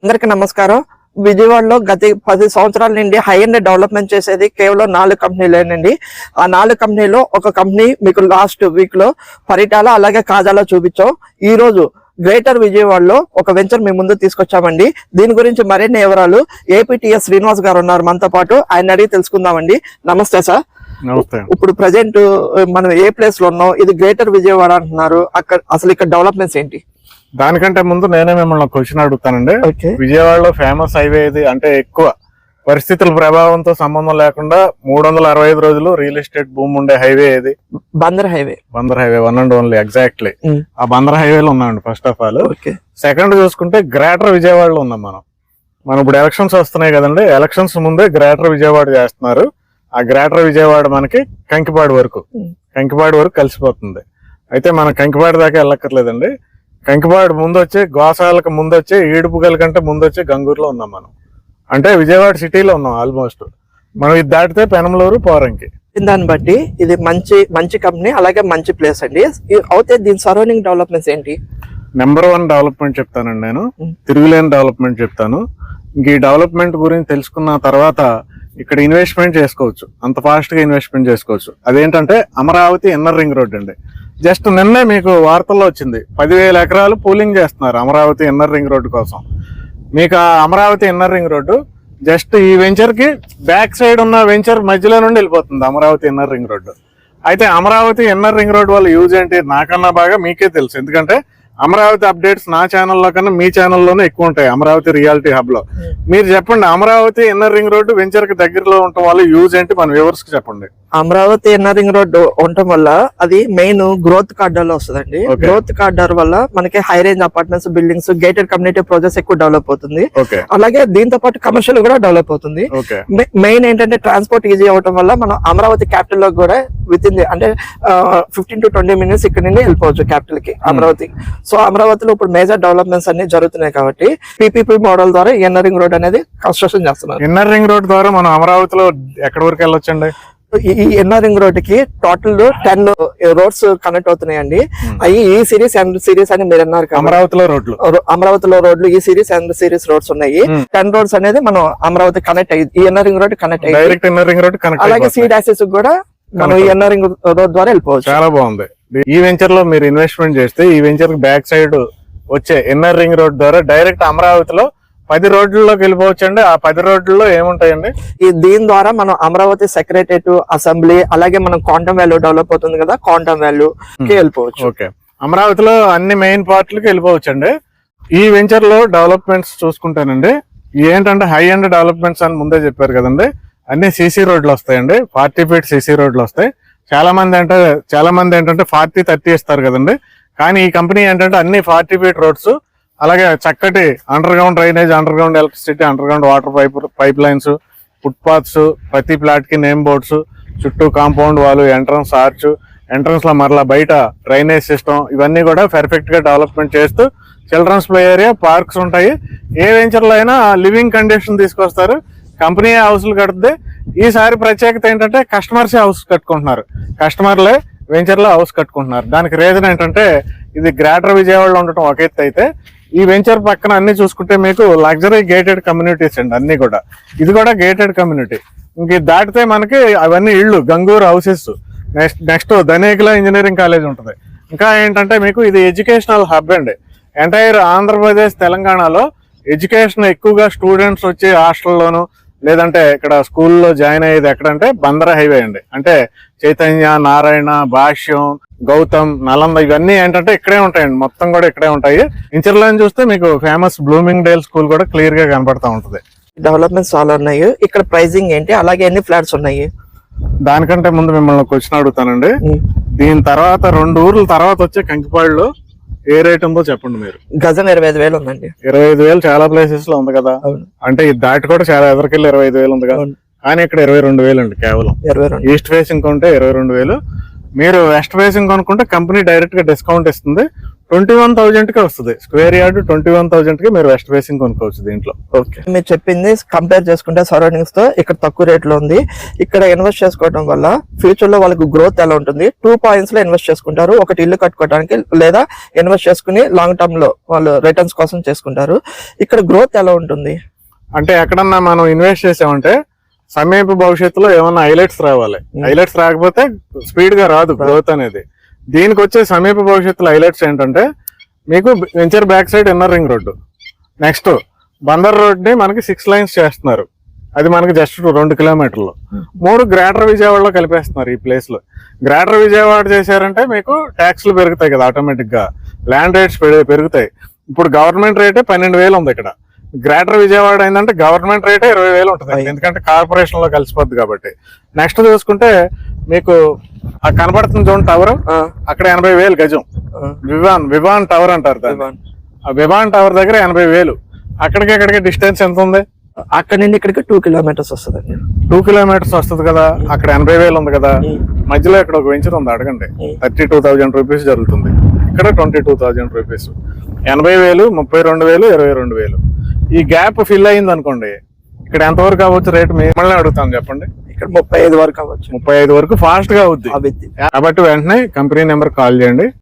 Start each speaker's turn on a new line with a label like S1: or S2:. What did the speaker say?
S1: అందరికీ నమస్కారం. విజయవాడలో గత 10 సంవత్సరాల నుండి హై ఎండ్ డెవలప్మెంట్ చేసేది కేవలం 4 కంపెనీలేనండి. ఆ 4 కంపెనీలో ఒక కంపెనీ మీకు లాస్ట్ వీక్ లో పరిటాల అలాగే కాజాలో చూపించాం. ఈ రోజు గ్రేటర్ విజయవాడలో ఒక వెంచర్ మీ ముందు తీసుకొచ్చామండి. దీని గురించి మరిన్ని వివరాలు ఏపీటీఎస్ శ్రీనివాస్ గారు ఉన్నారు మనతో పాటు, ఆయన అడిగి తెలుసుకుందామండి. నమస్తే సార్.
S2: నమస్తే.
S1: ఇప్పుడు ప్రజెంట్ మనం ఏ ప్లేస్ లో ఉన్నాం? ఇది గ్రేటర్ విజయవాడ అంటున్నారు, అసలు ఇక్కడ డెవలప్మెంట్స్ ఏంటి?
S2: దానికంటే ముందు నేనే మిమ్మల్ని క్వశ్చన్ అడుగుతానండి. విజయవాడలో ఫేమస్ హైవే ఇది, అంటే ఎక్కువ పరిస్థితుల ప్రభావంతో సంబంధం లేకుండా 365 రోజులు రియల్ ఎస్టేట్ భూమి ఉండే హైవే ఇది
S1: Bandar highway.
S2: One and only exactly ఆ బందర్ హైవేలో ఉన్నామండి. ఫస్ట్ ఆఫ్ ఆల్ సెకండ్ చూసుకుంటే గ్రేటర్ విజయవాడలో ఉన్నాం మనం ఇప్పుడు ఎలక్షన్స్ వస్తున్నాయి కదండి. ఎలక్షన్స్ ముందే గ్రేటర్ విజయవాడ చేస్తున్నారు. ఆ గ్రేటర్ విజయవాడ మనకి కంకిపాడు వరకు కలిసిపోతుంది. అయితే మనం కంకిపాడు దాకా వెళ్ళక్కర్లేదండి. కంకిపాడు ముందు వచ్చి గోసాలకు ముందు వచ్చి ఈడుపుగల కంటే ముందు వచ్చి గంగూరులో ఉన్నాం మనం. అంటే విజయవాడ సిటీలో ఉన్నాం ఆల్మోస్ట్. మనం ఇది దాటితే పెనమలూరు, పోరంకి.
S1: దాన్ని బట్టి ఇది మంచి కంపెనీ, అలాగే మంచి ప్లేస్ అండి. అయితే దీని సరౌండింగ్ డెవలప్మెంట్స్ ఏంటి?
S2: నెంబర్ 1 డెవలప్మెంట్ చెప్తానండి నేను, తిరుగులేని డెవలప్మెంట్ చెప్తాను. ఇంక ఈ డెవలప్మెంట్ గురించి తెలుసుకున్న తర్వాత ఇక్కడ ఇన్వెస్ట్మెంట్ చేసుకోవచ్చు, అంత ఫాస్ట్ గా ఇన్వెస్ట్మెంట్ చేసుకోవచ్చు. అదేంటంటే అమరావతి ఇన్నర్ రింగ్ రోడ్ అండి. జస్ట్ నిన్నే మీకు వార్తల్లో వచ్చింది, 10,000 ఎకరాలు పూలింగ్ చేస్తున్నారు అమరావతి ఇన్నర్ రింగ్ రోడ్డు కోసం. మీకు ఆ Amaravati inner ring road just ఈ వెంచర్ కి బ్యాక్ సైడ్ ఉన్న వెంచర్ మధ్యలో నుండి వెళ్ళిపోతుంది అమరావతి ఇన్నర్ రింగ్ రోడ్డు. అయితే అమరావతి ఇన్నర్ రింగ్ రోడ్ వల్ల యూజ్ ఏంటి నాకన్నా బాగా మీకే తెలుసు, ఎందుకంటే అమరావతి అప్డేట్స్ నా ఛానల్లో కన్నా మీ ఛానల్లోనే ఎక్కువ ఉంటాయి, అమరావతి రియాలిటీ హబ్ లో. మీరు చెప్పండి, Amaravati inner ring road venture కి దగ్గరలో ఉండటం వల్ల యూజ్ ఏంటి మన వ్యూవర్స్ కి చెప్పండి.
S1: అమరావతి ఇన్నర్ రింగ్ రోడ్ ఉండటం వల్ల అది మెయిన్ గ్రోత్ కార్డర్ లో వస్తుందండి. గ్రోత్ కార్డర్ వల్ల మనకి high range apartments, buildings, gated community projects ఎక్కువ డెవలప్ అవుతుంది. అలాగే దీంతో పాటు కమర్షియల్ కూడా డెవలప్ అవుతుంది. మెయిన్ ఏంటంటే ట్రాన్స్పోర్ట్ ఈజీ అవడం వల్ల మనం అమరావతి క్యాపిటల్ లో కూడా విత్ ఇన్ అంటే 15 to 20 minutes ఇక్కడ నుండి వెళ్ళిపోవచ్చు క్యాపిటల్ కి, అమరావతి. సో అమరావతిలో ఇప్పుడు మేజర్ డెవలప్మెంట్స్ అన్ని జరుగుతున్నాయి కాబట్టి పీపీపీ మోడల్ ద్వారా ఇన్నర్ రింగ్ రోడ్ అనేది కన్స్ట్రక్షన్ చేస్తున్నారు.
S2: ఇన్నర్ రింగ్ రోడ్ ద్వారా మనం అమరావతిలో ఎక్కడి వరకు వెళ్ళొచ్చండి?
S1: ఈ ఇన్నర్ రింగ్ రోడ్ కి టోటల్ 10 రోడ్స్ కనెక్ట్ అవుతున్నాయండి. అవి ఈ సిరీస్ అండ్ సిరీస్ అని మీరు అన్నారు. అమరావతిలో రోడ్లు ఈ సిరీస్ అండ్ సిరీస్ రోడ్స్ ఉన్నాయి. 10 రోడ్స్ అనేది మనం అమరావతి కనెక్ట్ అయ్యి ఈ ఇన్నర్ రింగ్ రోడ్ కనెక్ట్ అయ్యి, అలాగే సీ డాసెస్ కూడా మనం ఈ ఇన్నర్ రింగ్ రోడ్ ద్వారా వెళ్ళిపోవచ్చు.
S2: చాలా బాగుంది. ఈ వెంచర్ లో మీరు ఇన్వెస్ట్మెంట్ చేస్తే ఈ వెంచర్ బ్యాక్ సైడ్ వచ్చే ఇన్నర్ రింగ్ రోడ్ ద్వారా డైరెక్ట్ అమరావతిలో 10 రోడ్లలోకి వెళ్ళిపోవచ్చు అండి. ఆ 10 రోడ్లలో ఏముంటాయండి?
S1: దీని ద్వారా మనం అమరావతి సెక్రటరేట్, అసెంబ్లీ, అలాగే మనం క్వాంటమ్ వాల్యూ డెవలప్ అవుతుంది కదా, క్వాంటమ్ వాల్యూ కి వెళ్ళిపోవచ్చు.
S2: ఓకే, అమరావతిలో అన్ని మెయిన్ పార్ట్లకి వెళ్ళిపోవచ్చు అండి. ఈ వెంచర్ లో డెవలప్మెంట్స్ చూసుకుంటానండి, ఏంటంటే హై ఎండ్ డెవలప్మెంట్స్ అని ముందే చెప్పారు కదండి. అన్ని సీసీ రోడ్లు వస్తాయండి, 40 feet సీసీ రోడ్లు వస్తాయి. చాలా మంది ఏంటంటే 40-30 ఇస్తారు కదండి. కానీ ఈ కంపెనీ ఏంటంటే అన్ని 40 feet రోడ్స్, అలాగే చక్కటి under ground drainage, under ground electricity, under ground water pipe lines, foot paths, ప్రతి ఫ్లాట్ కి నేమ్ బోర్డ్స్, చుట్టూ compound wall, entrance arch, entrance లో మరలా బయట డ్రైనేజ్ సిస్టమ్, ఇవన్నీ కూడా పర్ఫెక్ట్ గా డెవలప్మెంట్ చేస్తూ చిల్డ్రన్స్ ప్లే ఏరియా, పార్క్స్ ఉంటాయి. ఏ వెంచర్ లో అయినా లివింగ్ కండిషన్ తీసుకొస్తారు, కంపెనీ హౌస్లు కడుతుంది. ఈసారి ప్రత్యేకత ఏంటంటే కస్టమర్సే హౌస్ కట్టుకుంటున్నారు, కస్టమర్లే వెంచర్ లో హౌస్ కట్టుకుంటున్నారు. దానికి రీజన్ ఏంటంటే ఇది గ్రేటర్ విజయవాడలో ఉండటం ఒక ఎత్తు అయితే, ఈ వెంచర్ పక్కన అన్ని చూసుకుంటే మీకు లగ్జరీ గేటెడ్ కమ్యూనిటీస్ అండి అన్ని కూడా. ఇది కూడా గేటెడ్ కమ్యూనిటీ. ఇంక దాటితే మనకి అవన్నీ ఇళ్ళు, Gangur houses. Next Dhanekula engineering college ఉంటుంది. ఇంకా ఏంటంటే మీకు ఇది ఎడ్యుకేషనల్ హబ్ అండి. ఎంటైర్ ఆంధ్రప్రదేశ్, తెలంగాణలో ఎడ్యుకేషన్ ఎక్కువగా స్టూడెంట్స్ వచ్చి హాస్టల్లోను లేదంటే ఇక్కడ స్కూల్లో జాయిన్ అయ్యేది ఎక్కడంటే బందర్ హైవే అండి. అంటే చైతన్య, నారాయణ, భాష్యం, గౌతమ్, నలంద ఇవన్నీ ఏంటంటే ఇక్కడే ఉంటాయండి, మొత్తం కూడా ఇక్కడే ఉంటాయి. ఇంచర్లో చూస్తే మీకు ఫేమస్ బ్లూమింగ్ డేల్ స్కూల్ కూడా క్లియర్ గా కనపడతా ఉంటుంది.
S1: డెవలప్మెంట్స్ చాలా ఉన్నాయి. ఇక్కడ ప్రైసింగ్ ఏంటి, అలాగే ఎన్ని ఫ్లాట్స్ ఉన్నాయి?
S2: దానికంటే ముందు మిమ్మల్ని క్వశ్చన్ అడుగుతానండి. దీని తర్వాత 2 ఊర్ల తర్వాత వచ్చే కంకిపాడులో ఏ రేట్ ఉందో చెప్పండి మీరు.
S1: గజం 25,000 ఉందండి.
S2: 25,000 చాలా ప్లేసెస్ లో ఉంది కదా. అంటే ఇది దాటి కూడా చాలా ఎదరికెళ్ళి 25,000 ఉంది కదా. కానీ ఇక్కడ 22,000 అండి కేవలం. ఈస్ట్ ఫేసింగ్ కొంటే 22,000. మీరు వెస్ట్ ఫేసింగ్ కొనుక్కుంటే కంపెనీ డైరెక్ట్ గా డిస్కౌంట్ ఇస్తుంది. 21,000 కి వస్తుంది. స్క్వేర్ యార్డ్ 21,000 కి మీరు వెస్ట్ ఫేసింగ్ కొనుక్కోవచ్చు దీంట్లో.
S1: ఓకే, మీరు చెప్పింది కంపేర్ చేసుకుంటే సరౌండింగ్స్ తో ఇక్కడ తక్కువ రేట్ లో ఉంది. ఇక్కడ ఇన్వెస్ట్ చేసుకోవడం వల్ల ఫ్యూచర్ లో వాళ్ళకి గ్రోత్ ఎలా ఉంటుంది? 2 పాయింట్స్ లో ఇన్వెస్ట్ చేసుకుంటారు. ఒకటి ఇల్లు కట్టుకోవడానికి, లేదా ఇన్వెస్ట్ చేసుకుని లాంగ్ టర్మ్ లో వాళ్ళు రిటర్న్స్ కోసం చేసుకుంటారు. ఇక్కడ గ్రోత్ ఎలా ఉంటుంది
S2: అంటే ఎక్కడన్నా మనం ఇన్వెస్ట్ చేసామంటే సమీప భవిష్యత్తులో ఏమన్నా హైలైట్స్ రావాలి. హైలైట్స్ రాకపోతే స్పీడ్ గా రాదు గ్రోత్ అనేది. దీనికి వచ్చే సమీప భవిష్యత్తులో హైలైట్స్ ఏంటంటే మీకు venture back side inner ring road, next Bandar road ని మనకి 6 లైన్స్ చేస్తున్నారు. అది మనకి జస్ట్ 2 కిలోమీటర్లు. 3 గ్రేటర్ విజయవాడలో కలిపేస్తున్నారు ఈ ప్లేస్ లో. గ్రేటర్ విజయవాడ చేశారంటే మీకు ట్యాక్స్లు పెరుగుతాయి కదా, ఆటోమేటిక్ గా ల్యాండ్ రేట్స్ పెరుగుతాయి. ఇప్పుడు గవర్నమెంట్ రేటే 12,000 ఉంది ఇక్కడ. గ్రేటర్ విజయవాడ అయిందంటే గవర్నమెంట్ రేటే 20,000 ఉంటుంది, ఎందుకంటే కార్పొరేషన్ లో కలిసిపోద్ది కాబట్టి. నెక్స్ట్ చూసుకుంటే మీకు ఆ కనబడుతుంది చూడండి టవర్, అక్కడ 80,000 గజం. వివాన్ టవర్ అంటారు దాన్ని. ఆ వివాన్ టవర్ దగ్గర 80,000. అక్కడికి డిస్టెన్స్ ఎంత ఉంది?
S1: అక్కడ నుండి ఇక్కడికి 2 కిలోమీటర్స్ వస్తుంది.
S2: 2 కిలోమీటర్స్ వస్తుంది కదా. అక్కడ 80,000 ఉంది కదా. మధ్యలో ఇక్కడ ఒక వెంచర్ ఉంది, అడగండి. 32,000 రూపీస్ జరుగుతుంది. ఇక్కడ 22,000 రూపీస్. 80,000, 32,000, 22,000. ఈ గ్యాప్ ఫిల్ అయింది అనుకోండి, ఇక్కడ ఎంత వరకు అవ్వచ్చు రేట్? మిమ్మల్ని అడుగుతాను చెప్పండి.
S1: ఇక్కడ 35 వరకు అవ్వచ్చు.
S2: 35 వరకు ఫాస్ట్ గా అవుద్ది. కాబట్టి వెంటనే కంపెనీ నెంబర్ కాల్ చేయండి.